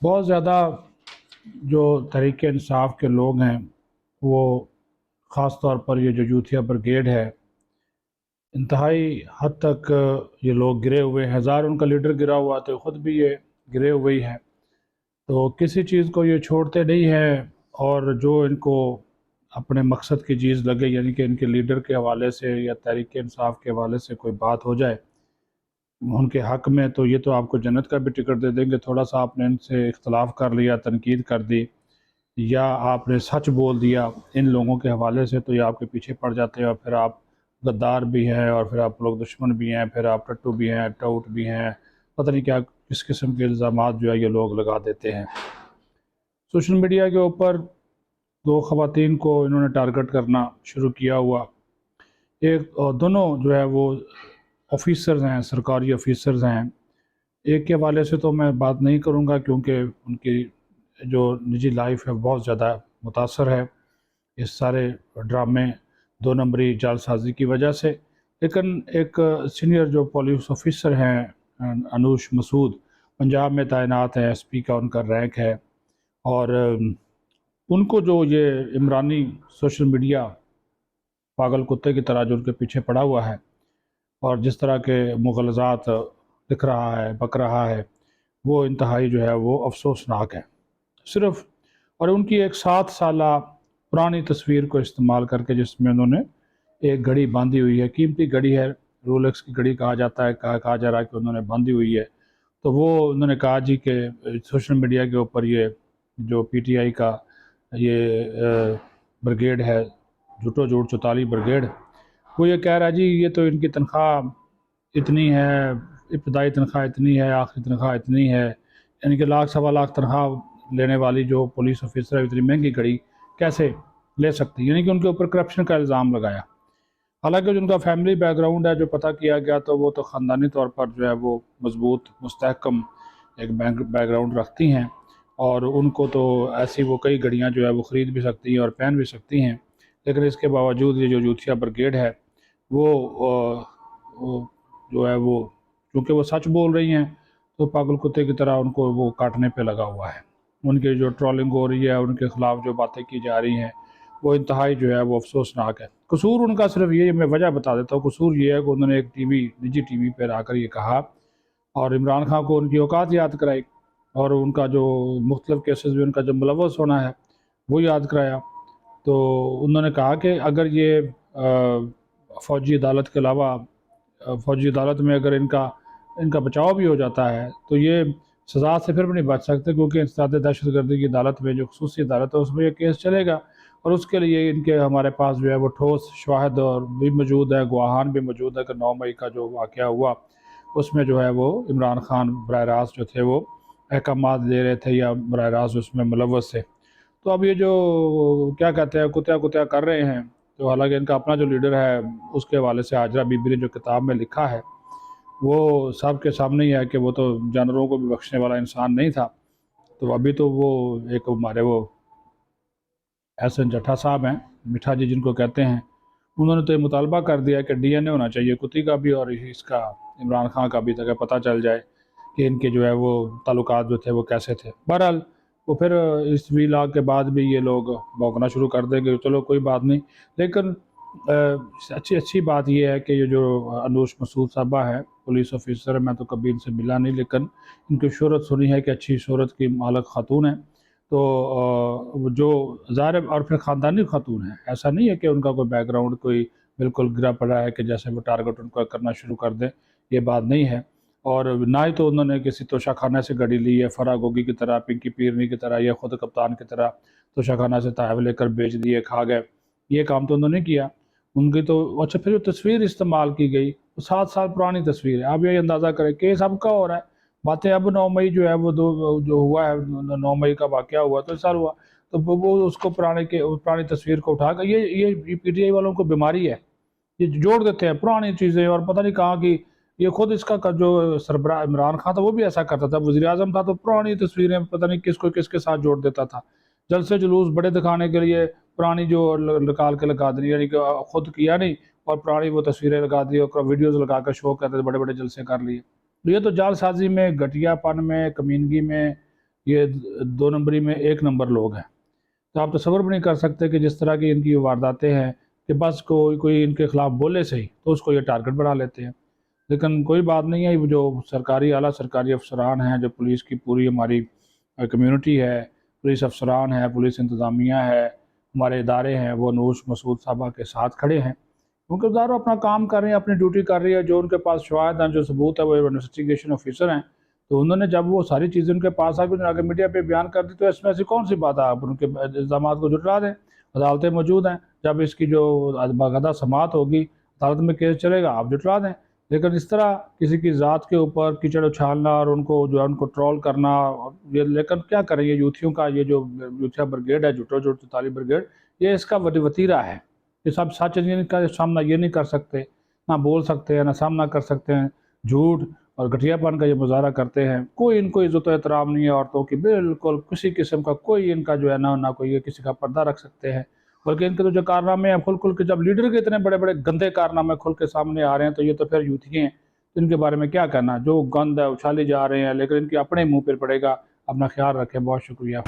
بہت زیادہ جو تحریک انصاف کے لوگ ہیں وہ خاص طور پر یہ جو یوتھیا برگیڈ ہے، انتہائی حد تک یہ لوگ گرے ہوئے ہیں۔ ہزار ان کا لیڈر گرا ہوا تو خود بھی یہ گرے ہوئے ہی ہیں، تو کسی چیز کو یہ چھوڑتے نہیں ہیں۔ اور جو ان کو اپنے مقصد کی چیز لگے، یعنی کہ ان کے لیڈر کے حوالے سے یا تحریک انصاف کے حوالے سے کوئی بات ہو جائے ان کے حق میں، تو یہ تو آپ کو جنت کا بھی ٹکٹ دے دیں گے۔ تھوڑا سا آپ نے ان سے اختلاف کر لیا، تنقید کر دی، یا آپ نے سچ بول دیا ان لوگوں کے حوالے سے، تو یہ آپ کے پیچھے پڑ جاتے ہیں، اور پھر آپ غدار بھی ہیں، اور پھر آپ لوگ دشمن بھی ہیں، پھر آپ ٹٹو بھی ہیں، ٹاؤٹ بھی ہیں، پتہ نہیں کیا کس قسم کے الزامات جو ہے یہ لوگ لگا دیتے ہیں۔ سوشل میڈیا کے اوپر دو خواتین کو انہوں نے ٹارگٹ کرنا شروع کیا ہوا۔ ایک دونوں جو ہے وہ آفیسرز ہیں، سرکاری آفیسرز ہیں۔ ایک کے حوالے سے تو میں بات نہیں کروں گا کیونکہ ان کی جو نجی لائف ہے بہت زیادہ متاثر ہے اس سارے ڈرامے دو نمبری جال سازی کی وجہ سے۔ لیکن ایک سینئر جو پولیس آفیسر ہیں انوش مسعود، پنجاب میں تعینات ہیں، ایس پی کا ان کا رینک ہے، اور ان کو جو یہ عمرانی سوشل میڈیا پاگل کتے کی طرح جو ان کے پیچھے پڑا ہوا ہے اور جس طرح کے مغالطات لکھ رہا ہے، بک رہا ہے، وہ انتہائی جو ہے وہ افسوسناک ہے۔ صرف اور ان کی ایک 7 سالہ پرانی تصویر کو استعمال کر کے، جس میں انہوں نے ایک گھڑی باندھی ہوئی ہے، قیمتی گھڑی ہے، رولکس کی گھڑی کہا جاتا ہے، کہا جا رہا ہے کہ انہوں نے باندھی ہوئی ہے، تو وہ انہوں نے کہا جی کہ سوشل میڈیا کے اوپر یہ جو پی ٹی آئی کا یہ بریگیڈ ہے، جھوٹو جھوٹ چوتالی بریگیڈ، وہ یہ کہہ رہا ہے جی یہ تو ان کی تنخواہ اتنی ہے، ابتدائی تنخواہ اتنی ہے، آخری تنخواہ اتنی ہے، یعنی کہ لاکھ سوا لاکھ تنخواہ لینے والی جو پولیس آفیسر ہے اتنی مہنگی گھڑی کیسے لے سکتی، یعنی کہ ان کے اوپر کرپشن کا الزام لگایا۔ حالانکہ جو ان کا فیملی بیک گراؤنڈ ہے جو پتہ کیا گیا تو وہ تو خاندانی طور پر جو ہے وہ مضبوط مستحکم ایک بیک گراؤنڈ رکھتی ہیں، اور ان کو تو ایسی وہ کئی گھڑیاں جو ہے وہ خرید بھی سکتی ہیں اور پہن بھی سکتی ہیں۔ لیکن اس کے باوجود یہ جو یوتھیا برگیڈ ہے وہ جو ہے وہ چونکہ وہ سچ بول رہی ہیں تو پاگل کتے کی طرح ان کو وہ کاٹنے پہ لگا ہوا ہے۔ ان کی جو ٹرولنگ ہو رہی ہے، ان کے خلاف جو باتیں کی جا رہی ہیں، وہ انتہائی جو ہے وہ افسوسناک ہے۔ قصور ان کا صرف یہ، میں وجہ بتا دیتا ہوں، قصور یہ ہے کہ انہوں نے ایک نجی ٹی وی پہ آ کر یہ کہا اور عمران خان کو ان کی اوقات یاد کرائی، اور ان کا جو مختلف کیسز میں ان کا جو ملوث ہونا ہے وہ یاد کرایا۔ تو انہوں نے کہا کہ اگر یہ فوجی عدالت کے علاوہ فوجی عدالت میں اگر ان کا بچاؤ بھی ہو جاتا ہے تو یہ سزا سے پھر بھی نہیں بچ سکتے، کیونکہ انسداد دہشت گردی کی عدالت میں جو خصوصی عدالت ہے اس میں یہ کیس چلے گا، اور اس کے لیے ان کے ہمارے پاس جو ہے وہ ٹھوس شواہد اور بھی موجود ہے، گواہان بھی موجود ہے کہ 9 مئی کا جو واقعہ ہوا اس میں جو ہے وہ عمران خان براہ راست جو تھے وہ احکامات دے رہے تھے یا براہ راست اس میں ملوث تھے۔ تو اب یہ جو کیا کہتے ہیں کتیا کر رہے ہیں، تو حالانکہ ان کا اپنا جو لیڈر ہے اس کے حوالے سے حاجرہ بی بی نے جو کتاب میں لکھا ہے وہ سب کے سامنے ہی ہے کہ وہ تو جانوروں کو بھی بخشنے والا انسان نہیں تھا۔ تو ابھی تو وہ ایک ہمارے وہ احسن جٹھا صاحب ہیں، مٹھا جی جن کو کہتے ہیں، انہوں نے تو یہ مطالبہ کر دیا کہ ڈی این اے ہونا چاہیے کتی کا بھی اور اس کا عمران خان کا بھی، تاکہ پتہ چل جائے کہ ان کے جو ہے وہ تعلقات جو تھے وہ کیسے تھے۔ بہرحال وہ پھر اس ویلاگ کے بعد بھی یہ لوگ بھونکنا شروع کر دیں گے، چلو کوئی بات نہیں۔ لیکن اچھی بات یہ ہے کہ یہ جو انوش مسعود صاحبہ ہے پولیس آفیسر، میں تو کبھی ان سے ملا نہیں، لیکن ان کی شہرت سنی ہے کہ اچھی شہرت کی مالک خاتون ہیں، تو جو ظاہر اور پھر خاندانی خاتون ہیں، ایسا نہیں ہے کہ ان کا کوئی بیک گراؤنڈ کوئی بالکل گرا پڑا ہے کہ جیسے وہ ٹارگٹ ان کو کرنا شروع کر دیں، یہ بات نہیں ہے۔ اور نہ ہی تو انہوں نے کسی توشہ خانہ سے گاڑی لی ہے فرا گوگی کی طرح، پنکی پیرنی کی طرح، یا خود کپتان کی طرح توشہ خانہ سے تحائف لے کر بیچ دیے، کھا گئے، یہ کام تو انہوں نے کیا۔ ان کی تو اچھا پھر جو تصویر استعمال کی گئی وہ 7 سال پرانی تصویر ہے۔ آپ یہ اندازہ کریں کیس اب کا ہو رہا ہے، باتیں اب 9 مئی جو ہے وہ جو ہوا ہے 9 مئی کا واقعہ ہوا تو اس سال ہوا، تو وہ اس کو پرانی تصویر کو اٹھا کر یہ پی ٹی آئی والوں کو بیماری ہے، یہ جوڑ دیتے ہیں پرانی چیزیں، اور پتہ نہیں کہاں کی یہ خود اس کا جو سربراہ عمران خان تھا وہ بھی ایسا کرتا تھا، وزیر اعظم تھا تو پرانی تصویریں پتہ نہیں کس کو کس کے ساتھ جوڑ دیتا تھا، جلسے جلوس بڑے دکھانے کے لیے پرانی جو نکال کے لگا دینی، یعنی کہ خود کیا نہیں اور پرانی وہ تصویریں لگا دی اور ویڈیوز لگا کر شو کرتے تھے، بڑے بڑے جلسے کر لیے۔ تو یہ تو جال سازی میں، گھٹیا پن میں، کمینگی میں یہ 2 نمبری میں 1 نمبر لوگ ہیں۔ تو آپ تصور بھی نہیں کر سکتے کہ جس طرح کی ان کی وارداتیں ہیں کہ بس کوئی ان کے خلاف بولے صحیح تو اس کو یہ ٹارگٹ بنا لیتے ہیں۔ لیکن کوئی بات نہیں ہے، جو اعلیٰ سرکاری افسران ہیں، جو پولیس کی پوری ہماری کمیونٹی ہے، پولیس افسران ہے، پولیس انتظامیہ ہے، ہمارے ادارے ہیں، وہ نوش مسعود صاحبہ کے ساتھ کھڑے ہیں، کیونکہ ظاہر اپنا کام کر رہے ہیں، اپنی ڈیوٹی کر رہی ہے۔ جو ان کے پاس شواہد ہیں، جو ثبوت ہے، وہ انویسٹیگیشن آفیسر ہیں، تو انہوں نے جب وہ ساری چیزیں ان کے پاس آگے آگے میڈیا پہ بیان کر دی تو اس میں ایسی کون سی بات ہے؟ آپ ان کے الزامات کو جھٹلا دیں۔ عدالتیں موجود ہیں، جب اس کی جو باقاعدہ سماعت ہوگی، عدالت میں کیس چلے گا، آپ جھٹلا دیں۔ لیکن اس طرح کسی کی ذات کے اوپر کیچڑ اچھالنا اور ان کو جو ہے ان کو ٹرول کرنا، لیکن کیا کریں، یہ یوتھیوں کا یہ جو یوتھیا بریگیڈ ہے، جھوٹو 44 بریگیڈ، یہ اس کا وتیرہ ہے کہ سب سچ کا سامنا یہ نہیں کر سکتے، نہ بول سکتے ہیں، نہ سامنا کر سکتے ہیں، جھوٹ اور گھٹیا پن کا یہ مظاہرہ کرتے ہیں۔ کوئی ان کو عزت و احترام نہیں ہے عورتوں کی، بالکل کسی قسم کا کوئی ان کا جو ہے نہ کوئی یہ کسی کا پردہ رکھ سکتے ہیں۔ بلکہ ان کے تو جو کارنامے ہیں کھل کے، جب لیڈر کے اتنے بڑے بڑے گندے کارنامے کھل کے سامنے آ رہے ہیں تو یہ تو پھر یوتھی ہیں، ان کے بارے میں کیا کرنا، جو گند ہے اچھالی جا رہے ہیں، لیکن ان کے اپنے منہ پہ پڑے گا۔ اپنا خیال رکھیں، بہت شکریہ۔